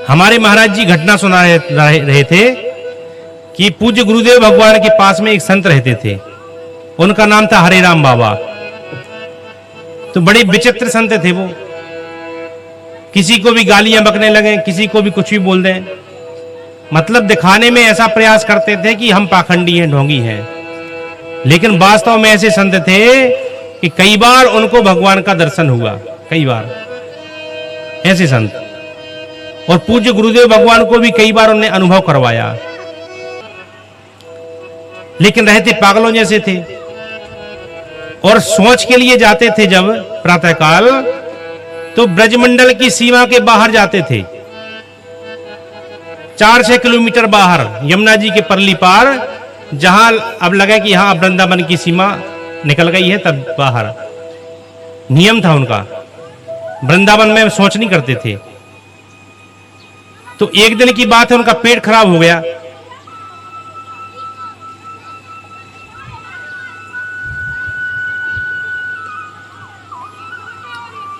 हमारे महाराज जी घटना सुना रहे थे कि पूज्य गुरुदेव भगवान के पास में एक संत रहते थे, उनका नाम था हरे राम बाबा। तो बड़े विचित्र संत थे वो, किसी को भी गालियां बकने लगे, किसी को भी कुछ भी बोल दें, मतलब दिखाने में ऐसा प्रयास करते थे कि हम पाखंडी हैं, ढोंगी हैं। लेकिन वास्तव में ऐसे संत थे कि कई बार उनको भगवान का दर्शन हुआ, कई बार ऐसे संत, और पूज्य गुरुदेव भगवान को भी कई बार उन्हें अनुभव करवाया। लेकिन रहते पागलों जैसे थे, और सोच के लिए जाते थे जब प्रातःकाल, तो ब्रजमंडल की सीमा के बाहर जाते थे, 4-6 किलोमीटर बाहर, यमुना जी के परली पार, जहां अब लगा कि यहां वृंदावन की सीमा निकल गई है, तब बाहर। नियम था उनका, वृंदावन में सोच नहीं करते थे। तो एक दिन की बात है, उनका पेट खराब हो गया।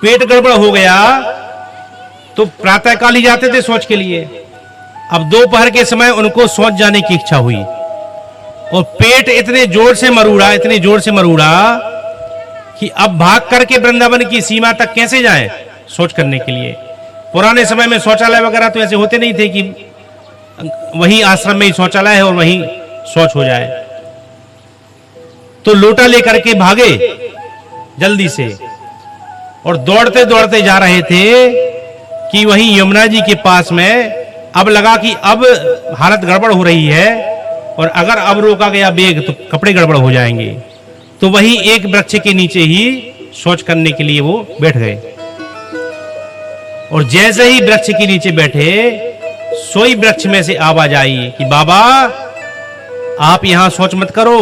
पेट गड़बड़ हो गया तो प्रातःकाल ही जाते थे शौच के लिए। अब दोपहर के समय उनको शौच जाने की इच्छा हुई, और पेट इतने जोर से मरूड़ा, इतने जोर से मरूड़ा कि अब भाग करके वृंदावन की सीमा तक कैसे जाएं शौच करने के लिए। पुराने समय में शौचालय वगैरह तो ऐसे होते नहीं थे कि वहीं आश्रम में ही शौचालय है और वहीं शौच हो जाए। तो लोटा लेकर के भागे जल्दी से, और दौड़ते दौड़ते जा रहे थे कि वहीं यमुना जी के पास में अब लगा कि अब हालत गड़बड़ हो रही है, और अगर अब रोका गया बेग तो कपड़े गड़बड़ हो जाएंगे। तो वहीं एक वृक्ष के नीचे ही शौच करने के लिए वो बैठ गए, और जैसे ही वृक्ष के नीचे बैठे, सोई वृक्ष में से आवाज आई कि बाबा आप यहां शौच मत करो,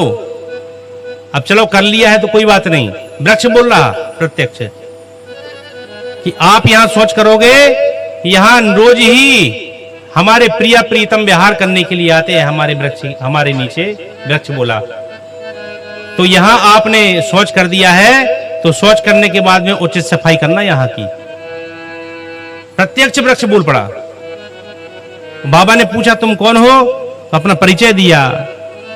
अब चलो कर लिया है तो कोई बात नहीं। वृक्ष बोल रहा प्रत्यक्ष कि आप यहां शौच करोगे, यहां रोज ही हमारे प्रिया प्रीतम विहार करने के लिए आते हैं, हमारे वृक्ष, हमारे नीचे। वृक्ष बोला तो यहां आपने शौच कर दिया है, तो शौच करने के बाद में उचित सफाई करना यहां की। प्रत्यक्ष वृक्ष बोल पड़ा। बाबा ने पूछा तुम कौन हो, तो अपना परिचय दिया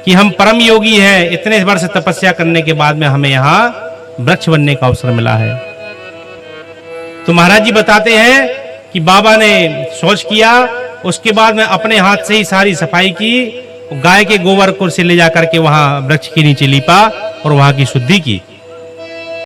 कि हम परम योगी हैं, इतने वर्ष तपस्या करने के बाद में हमें यहां वृक्ष बनने का अवसर मिला है। तो महाराज जी बताते हैं कि बाबा ने शौच किया, उसके बाद में अपने हाथ से ही सारी सफाई की, गाय के गोबर को से ले जाकर के वहां वृक्ष के नीचे लीपा और वहां की शुद्धि की।